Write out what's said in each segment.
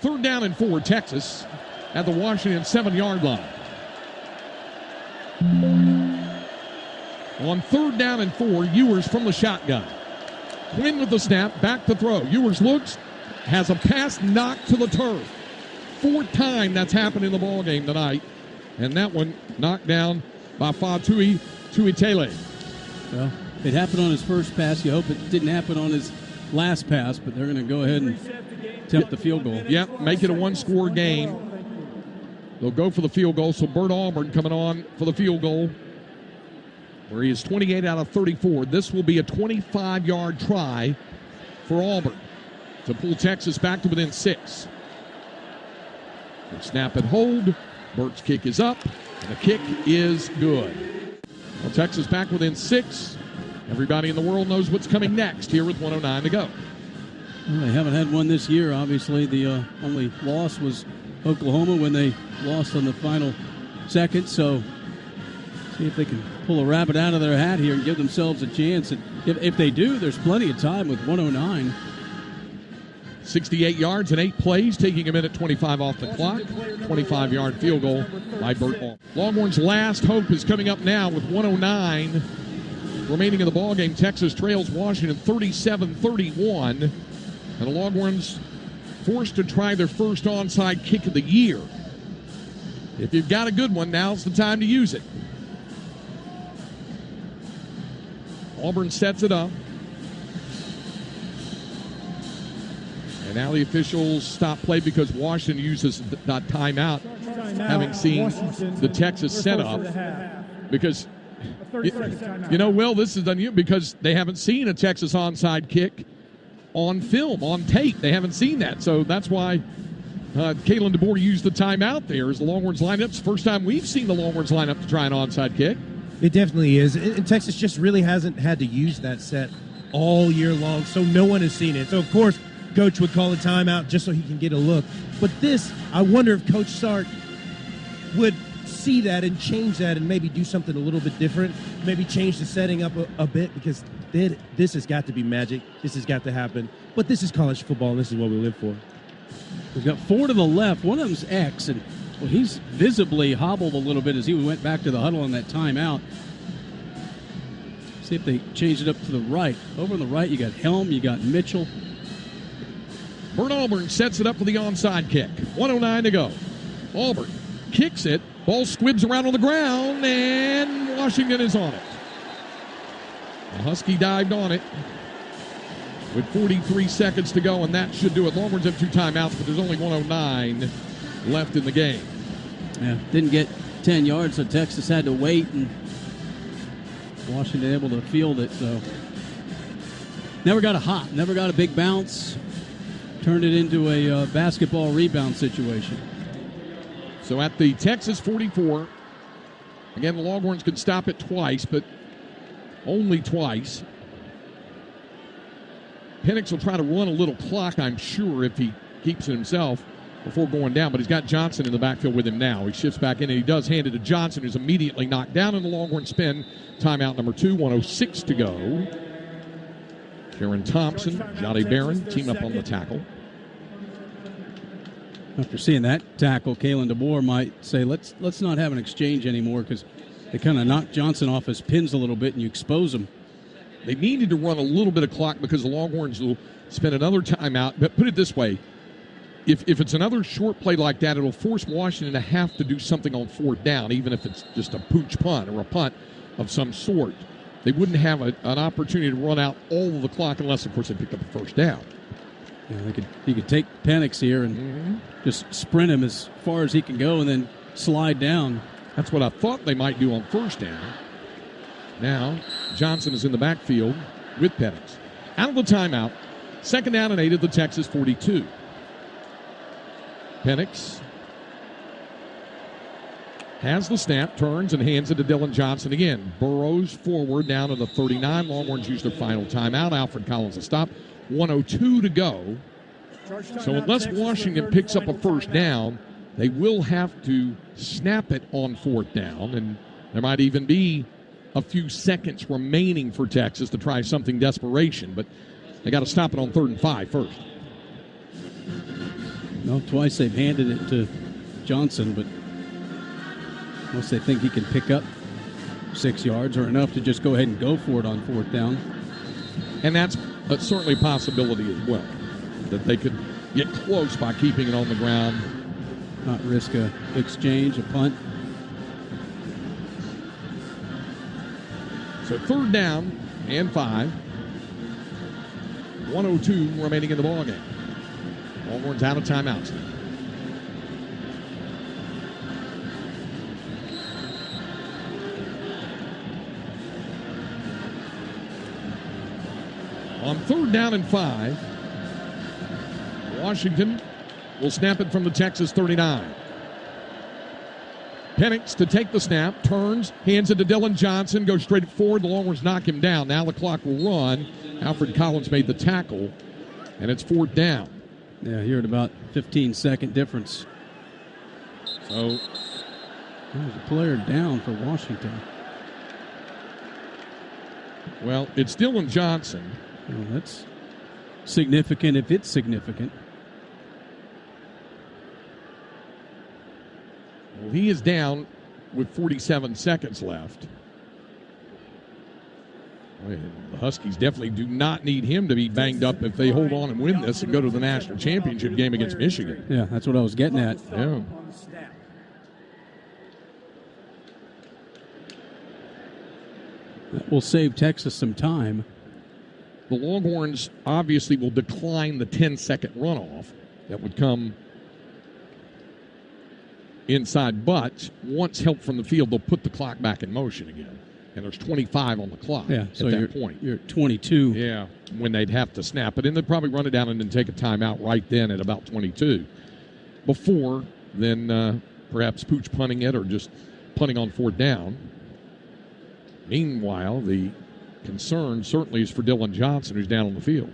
Third down and 4, Texas at the Washington 7-yard line. On third down and 4, Ewers from the shotgun. Quinn with the snap, back to throw. Ewers looks, has a pass knocked to the turf. Fourth time that's happened in the ballgame tonight. And that one knocked down by Fatui Tuitele. Well, it happened on his first pass. You hope it didn't happen on his last pass, but they're going to go ahead and attempt the field goal. Yep, make it a one-score game. They'll go for the field goal, so Bert Auburn coming on for the field goal, where he is 28 out of 34. This will be a 25-yard try for Auburn to pull Texas back to within 6. They snap and hold. Bert's kick is up, and the kick is good. Well, Texas back within 6. Everybody in the world knows what's coming next here with 1:09 to go. Well, they haven't had one this year. Obviously, the only loss was Oklahoma when they lost on the final second. So see if they can pull a rabbit out of their hat here and give themselves a chance. And if they do, there's plenty of time with 1:09. 68 yards and 8 plays, taking a minute 25 off the clock. 25-yard field goal by Bert Auburn. Longhorns' last hope is coming up now with 1:09 remaining in the ballgame. Texas trails Washington 37-31. And the Longhorns forced to try their first onside kick of the year. If you've got a good one, now's the time to use it. Auburn sets it up. And now the officials stop play because Washington uses that timeout, having seen the Texas setup. Because, Will, this is unusual because they haven't seen a Texas onside kick on film, on tape. They haven't seen that. So that's why Kalen DeBoer used the timeout there as the Longhorns line up. It's the first time we've seen the Longhorns line up to try an onside kick. It definitely is. And Texas just really hasn't had to use that set all year long, so no one has seen it. So, of course, Coach would call a timeout just so he can get a look. But this, I wonder if Coach Sark would see that and change that and maybe do something a little bit different, maybe change the setting up a bit, because this has got to be magic. This has got to happen. But this is college football, and this is what we live for. We've got 4 to the left. One of them's X, and he's visibly hobbled a little bit as he went back to the huddle on that timeout. See if they change it up to the right. Over on the right, you got Helm, you got Mitchell. Bert Auburn sets it up for the onside kick. 1:09 to go. Auburn kicks it. Ball squibs around on the ground, and Washington is on it. The Husky dived on it with 43 seconds to go, and that should do it. Longhorns have 2 timeouts, but there's only 1:09 left in the game. Yeah, didn't get 10 yards, so Texas had to wait, and Washington able to field it. So never got a hop, never got a big bounce. Turned it into a basketball rebound situation. So at the Texas 44, again, the Longhorns could stop it twice, but only twice. Penix will try to run a little clock, I'm sure, if he keeps it himself before going down, but he's got Johnson in the backfield with him now. He shifts back in, and he does hand it to Johnson, who's immediately knocked down in the Longhorn spin. Timeout number 2, 1:06 to go. Karen Thompson, Johnny Barron team up on the tackle. After seeing that tackle, Kalen DeBoer might say, let's not have an exchange anymore, because they kind of knock Johnson off his pins a little bit and you expose him. They needed to run a little bit of clock because the Longhorns will spend another timeout. But put it this way, if it's another short play like that, it'll force Washington to have to do something on 4th down, even if it's just a pooch punt or a punt of some sort. They wouldn't have an opportunity to run out all of the clock unless, of course, they picked up the first down. Yeah, he could take Penix here and just sprint him as far as he can go and then slide down. That's what I thought they might do on 1st down. Now, Johnson is in the backfield with Penix. Out of the timeout, 2nd down and 8 at the Texas 42. Penix has the snap, turns, and hands it to Dylan Johnson again. Burrows forward down to the 39. Longhorns use their final timeout. Alfred Collins a stop. 1:02 to go. So unless Washington picks up a first down, they will have to snap it on 4th down, and there might even be a few seconds remaining for Texas to try something desperation, but they got to stop it on 3rd and 5 first. No, twice they've handed it to Johnson, but unless they think he can pick up 6 yards or enough to just go ahead and go for it on 4th down. And that's certainly a possibility as well, that they could get close by keeping it on the ground. Not risk a exchange, a punt. So 3rd down and 5. 1:02 remaining in the ballgame. Longhorns out of timeouts. On 3rd down and 5, Washington will snap it from the Texas 39. Penix to take the snap, turns, hands it to Dylan Johnson, goes straight forward. The Longhorns knock him down. Now the clock will run. Alfred Collins made the tackle, and it's 4th down. Yeah, you're at about 15-second difference. So there's a player down for Washington. Well, it's Dylan Johnson. Well, that's significant if it's significant. Well, he is down with 47 seconds left. The Huskies definitely do not need him to be banged up if they hold on and win this and go to the national championship game against Michigan. Yeah, that's what I was getting at. Yeah. That will save Texas some time. The Longhorns obviously will decline the 10-second runoff that would come inside, but once help from the field, they'll put the clock back in motion again. And there's 25 on the clock at that point. You're at 22. Yeah, when they'd have to snap it. And they'd probably run it down and then take a timeout right then at about 22. Before then perhaps pooch punting it or just punting on 4th down. Meanwhile, the concern certainly is for Dylan Johnson, who's down on the field.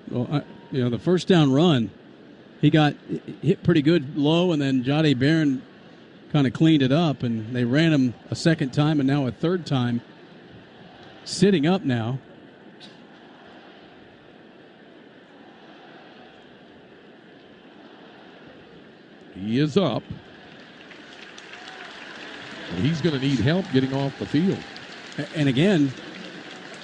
Well, the 1st down run, he got hit pretty good low, and then Jahdae Barron kind of cleaned it up, and they ran him a 2nd time and now a 3rd time. Sitting up now. He is up. And he's going to need help getting off the field. And again,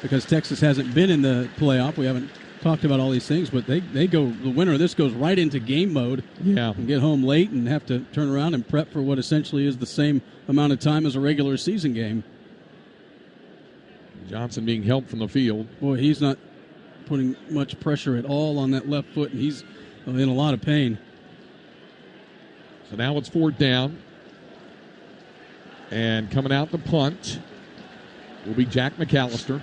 because Texas hasn't been in the playoff, we haven't talked about all these things, but they go, the winner of this goes right into game mode. Yeah. And get home late and have to turn around and prep for what essentially is the same amount of time as a regular season game. Johnson being helped from the field. Boy, he's not putting much pressure at all on that left foot, and he's in a lot of pain. So now it's 4th down. And coming out the punt will be Jack McAllister.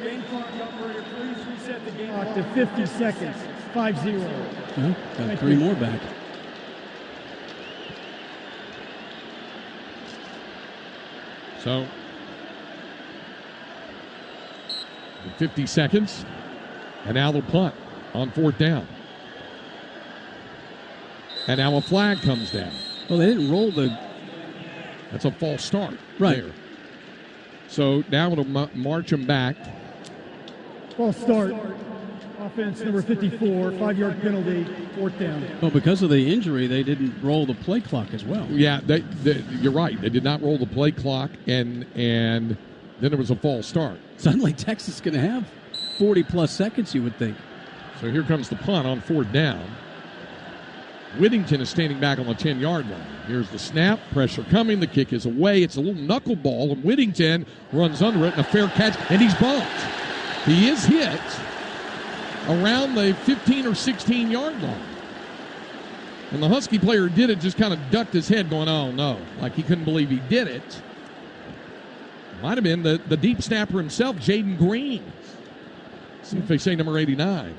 Game clock operator, please reset the game clock to 50 seconds. 5-0. Well, got 3 more back. So 50 seconds. And now they'll punt on 4th down. And now a flag comes down. Well, they didn't roll the... That's a false start. Right. There. So now it'll march them back. False start. Offense number 54, 5-yard penalty, 4th down. Well, because of the injury, they didn't roll the play clock as well. Yeah, you're right. They did not roll the play clock, and then it was a false start. Suddenly, Texas is going to have 40-plus seconds, you would think. So here comes the punt on 4th down. Whittington is standing back on the 10-yard line. Here's the snap, pressure coming, the kick is away. It's a little knuckleball, and Whittington runs under it, and a fair catch, and he's bumped. He is hit around the 15 or 16-yard line. And the Husky player who did it just kind of ducked his head going, oh, no, like he couldn't believe he did it. Might have been the deep snapper himself, Jaden Green. See if they say number 89.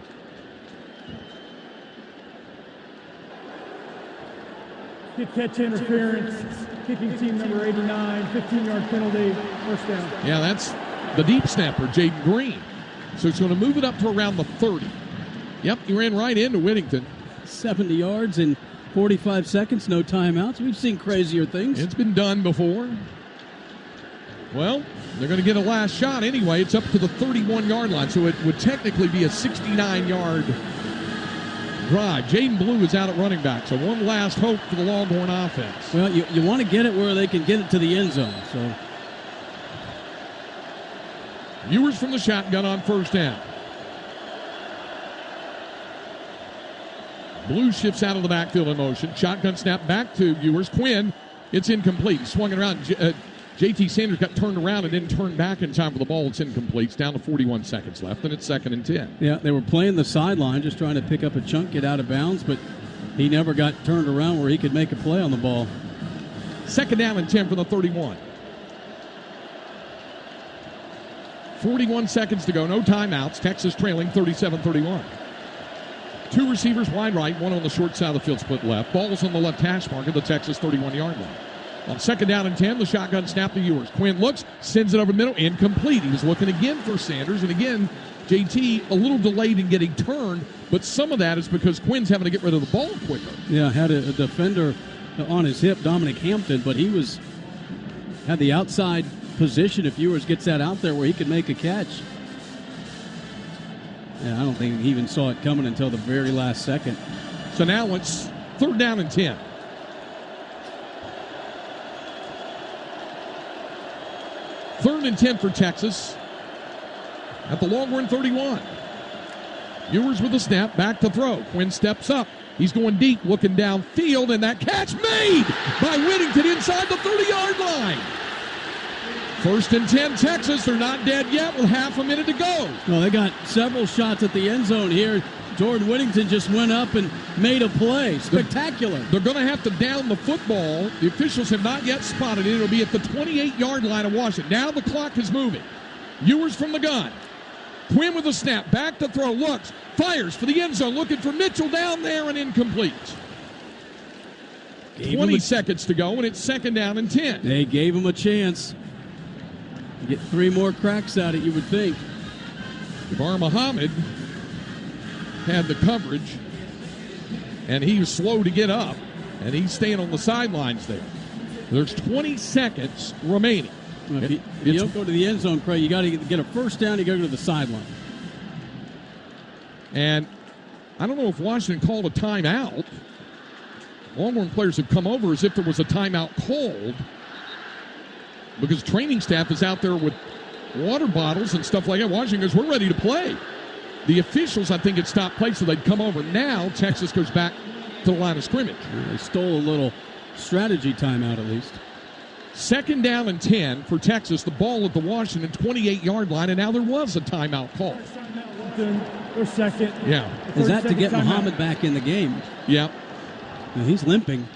Kick catch interference. Kicking team number 89, 15-yard penalty, 1st down. Yeah, that's the deep snapper, Jaden Green. So it's going to move it up to around the 30. Yep, he ran right into Whittington. 70 yards, and 45 seconds, no timeouts. We've seen crazier things. It's been done before. Well, they're going to get a last shot anyway. It's up to the 31-yard line, so it would technically be a 69-yard drive. Jaden Blue is out at running back, so one last hope for the Longhorn offense. Well, you want to get it where they can get it to the end zone. So Ewers from the shotgun on first down. Blue shifts out of the backfield in motion. Shotgun snap back to Ewers. Quinn, it's incomplete. He swung it around. J.T. Sanders got turned around and didn't turn back in time for the ball. It's incomplete. It's down to 41 seconds left, and it's 2nd and 10. Yeah, they were playing the sideline, just trying to pick up a chunk, get out of bounds, but he never got turned around where he could make a play on the ball. 2nd down and 10 from the 31. 41 seconds to go. No timeouts. Texas trailing 37-31. 2 receivers wide right, one on the short side of the field, split left. Ball's on the left hash mark at the Texas 31-yard line. On 2nd down and 10, the shotgun snap to Ewers. Quinn looks, sends it over the middle, incomplete. He was looking again for Sanders, and again, JT a little delayed in getting turned, but some of that is because Quinn's having to get rid of the ball quicker. Yeah, had a defender on his hip, Dominic Hampton, but he had the outside position if Ewers gets that out there where he could make a catch. Yeah, I don't think he even saw it coming until the very last second. So now it's 3rd down and 10. Third and 10 for Texas at the Longhorn 31. Ewers with the snap, back to throw. Quinn steps up. He's going deep, looking downfield, and that catch made by Whittington inside the 30-yard line. 1st and 10, Texas. They're not dead yet with half a minute to go. Well, they got several shots at the end zone here. Jordan Whittington just went up and made a play. Spectacular. They're going to have to down the football. The officials have not yet spotted it. It'll be at the 28-yard line of Washington. Now the clock is moving. Ewers from the gun. Quinn with the snap. Back to throw. Looks. Fires for the end zone. Looking for Mitchell down there and incomplete. 20 seconds to go, and it's 2nd down and 10. They gave him a chance. Get 3 more cracks at it, you would think. Jabbar Muhammad had the coverage, and he was slow to get up, and he's staying on the sidelines there. There's 20 seconds remaining. Well, if you don't go to the end zone, Craig, you got to get a first down, you got to go to the sideline. And I don't know if Washington called a timeout. Longhorn players have come over as if there was a timeout called, because training staff is out there with water bottles and stuff like that. Washington goes, we're ready to play. The officials, I think, had stopped play, so they'd come over. Now Texas goes back to the line of scrimmage. They stole a little strategy timeout at least. 2nd down and 10 for Texas. The ball at the Washington 28-yard line, and now there was a timeout call. Or 2nd. Yeah. Is that to get Muhammad back in the game? Yeah. Now, he's limping.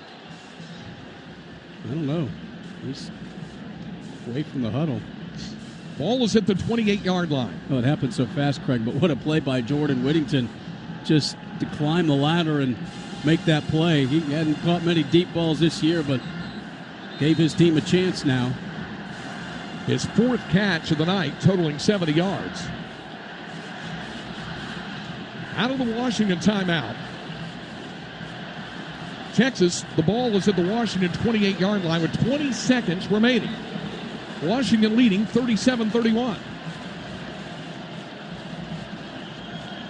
I don't know. He's away from the huddle. Ball is at the 28-yard line. Oh, it happened so fast, Craig, but what a play by Jordan Whittington just to climb the ladder and make that play. He hadn't caught many deep balls this year, but gave his team a chance now. His 4th catch of the night, totaling 70 yards. Out of the Washington timeout. Texas, the ball is at the Washington 28-yard line with 20 seconds remaining. Washington leading 37-31.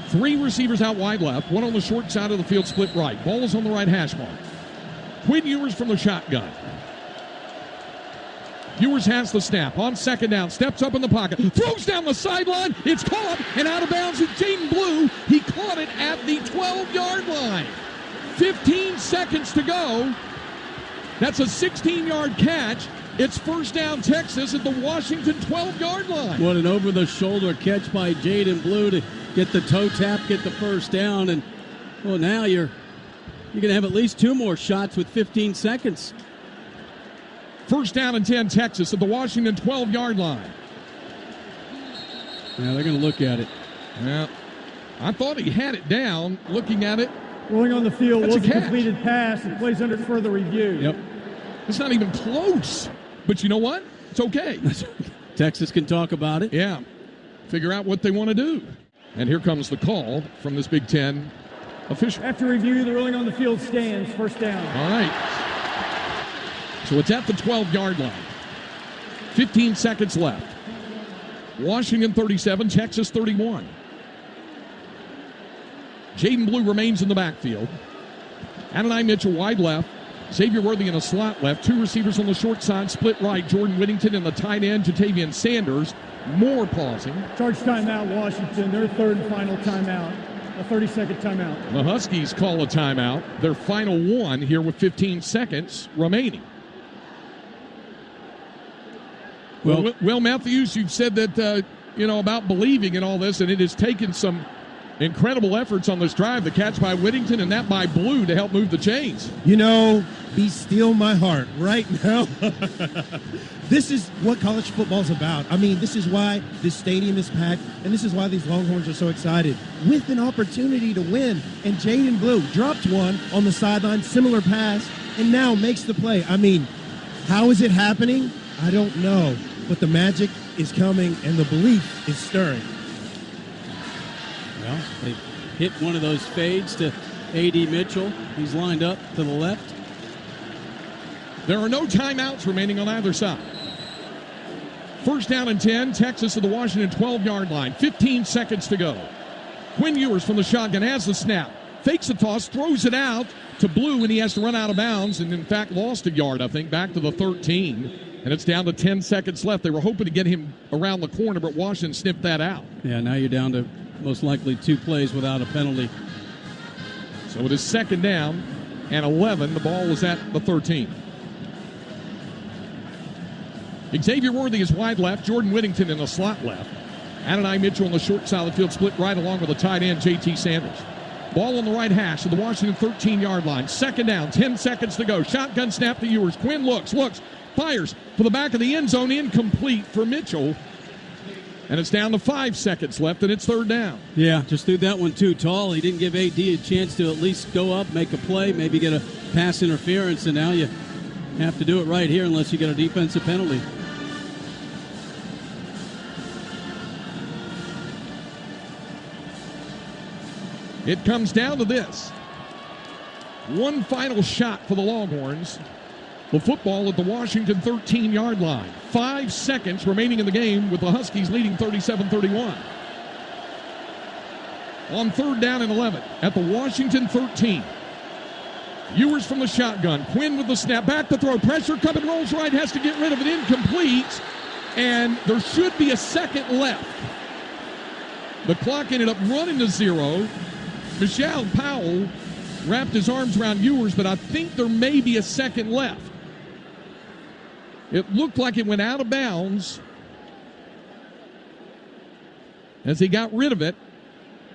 3 receivers out wide left, one on the short side of the field, split right. Ball is on the right hash mark. Quinn Ewers from the shotgun. Ewers has the snap on 2nd down, steps up in the pocket, throws down the sideline. It's caught and out of bounds with Jaden Blue. He caught it at the 12-yard line. 15 seconds to go. That's a 16-yard catch. It's 1st down Texas at the Washington 12-yard line. What an over-the-shoulder catch by Jaden Blue to get the toe tap, get the 1st down. And, well, now you're going to have at least 2 more shots with 15 seconds. 1st down and 10 Texas at the Washington 12-yard line. Yeah, they're going to look at it. Yeah, I thought he had it down. Looking at it. Rolling on the field That's was a a catch. completed pass. It plays under further review. Yep. It's not even close. But you know what? It's okay. Texas can talk about it. Yeah. Figure out what they want to do. And here comes the call from this Big Ten official. After review, the ruling on the field stands. First down. All right. So it's at the 12-yard line. 15 seconds left. Washington 37, Texas 31. Jaden Blue remains in the backfield. Adonai Mitchell wide left. Xavier Worthy in a slot left. Two receivers on the short side, split right. Jordan Whittington and the tight end, Jatavian Sanders. More pausing. Charge timeout, Washington. Their third and final timeout. A 30-second timeout. The Huskies call a timeout. Their final one here with 15 seconds remaining. Well, Matthews, you've said that, about believing in all this, and it has taken some incredible efforts on this drive. The catch by Whittington and that by Blue to help move the chains. Be still my heart right now. This is what college football's about. I mean, this is why this stadium is packed, and this is why these Longhorns are so excited. With an opportunity to win, and Jaden Blue dropped one on the sideline, similar pass, and now makes the play. I mean, how is it happening? I don't know, but the magic is coming, and the belief is stirring. Well, they hit one of those fades to A.D. Mitchell. He's lined up to the left. There are no timeouts remaining on either side. First down and 10, Texas at the Washington 12-yard line. 15 seconds to go. Quinn Ewers from the shotgun has the snap. Fakes the toss, throws it out to Blue, and he has to run out of bounds, and in fact lost a yard, I think, back to the 13. And it's down to 10 seconds left. They were hoping to get him around the corner, but Washington sniffed that out. Yeah, now you're down to most likely 2 plays without a penalty. So it is second down and 11. The ball is at the 13. Xavier Worthy is wide left. Jordan Whittington in the slot left. Adonai Mitchell on the short side of the field, split right along with the tight end, J.T. Sanders. Ball on the right hash of the Washington 13-yard line. Second down, 10 seconds to go. Shotgun snap to Ewers. Quinn looks, fires for the back of the end zone, incomplete for Mitchell. And it's down to 5 seconds left, and it's third down. Yeah, just threw that one too tall. He didn't give A.D. a chance to at least go up, make a play, maybe get a pass interference, and now you have to do it right here unless you get a defensive penalty. It comes down to this. One final shot for the Longhorns. The football at the Washington 13-yard line. 5 seconds remaining in the game with the Huskies leading 37-31. On third down and 11 at the Washington 13. Ewers from the shotgun. Quinn with the snap. Back to throw. Pressure coming. Rolls right. Has to get rid of it. Incomplete. And there should be a second left. The clock ended up running to 0. Michelle Powell wrapped his arms around Ewers, but I think there may be a second left. It looked like it went out of bounds as he got rid of it,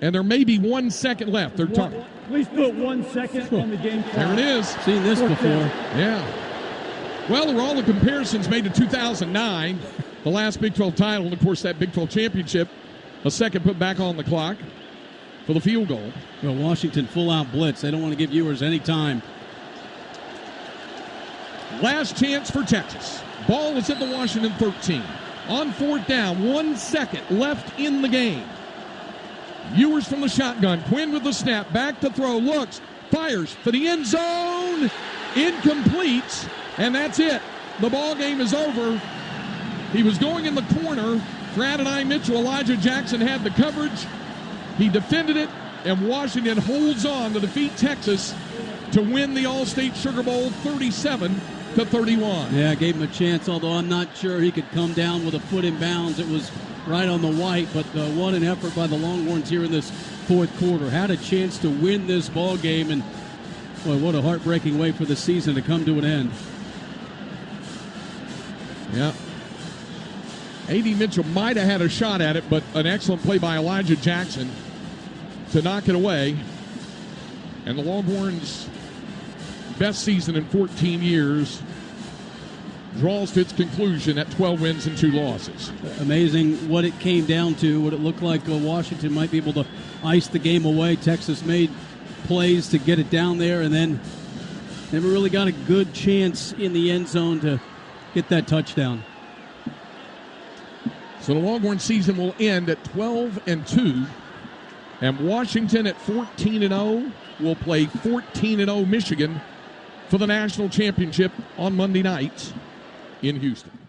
and there may be 1 second left. They're talking. Please put 1 second on the game clock. There it is. Seen this before. Yeah. Well, there were all the comparisons made to 2009, the last Big 12 title, and of course that Big 12 championship. A second put back on the clock for the field goal. Well, Washington full-out blitz. They don't want to give Ewers any time. Last chance for Texas. Ball is at the Washington 13. On fourth down, 1 second left in the game. Ewers from the shotgun. Quinn with the snap. Back to throw. Looks. Fires for the end zone. Incomplete. And that's it. The ball game is over. He was going in the corner for Adonai Mitchell. Elijah Jackson had the coverage. He defended it, and Washington holds on to defeat Texas to win the All-State Sugar Bowl 37-31. Yeah, gave him a chance, although I'm not sure he could come down with a foot in bounds. It was right on the white, but what an effort by the Longhorns here in this fourth quarter. Had a chance to win this ball game, and boy, what a heartbreaking way for the season to come to an end. Yeah. A.D. Mitchell might have had a shot at it, but an excellent play by Elijah Jackson to knock it away. And the Longhorns' best season in 14 years draws to its conclusion at 12 wins and 2 losses. Amazing what it came down to, what it looked like Washington might be able to ice the game away. Texas made plays to get it down there, and then never really got a good chance in the end zone to get that touchdown. So the Longhorn season will end at 12-2 And Washington at 14-0 will play 14-0 Michigan for the national championship on Monday night in Houston.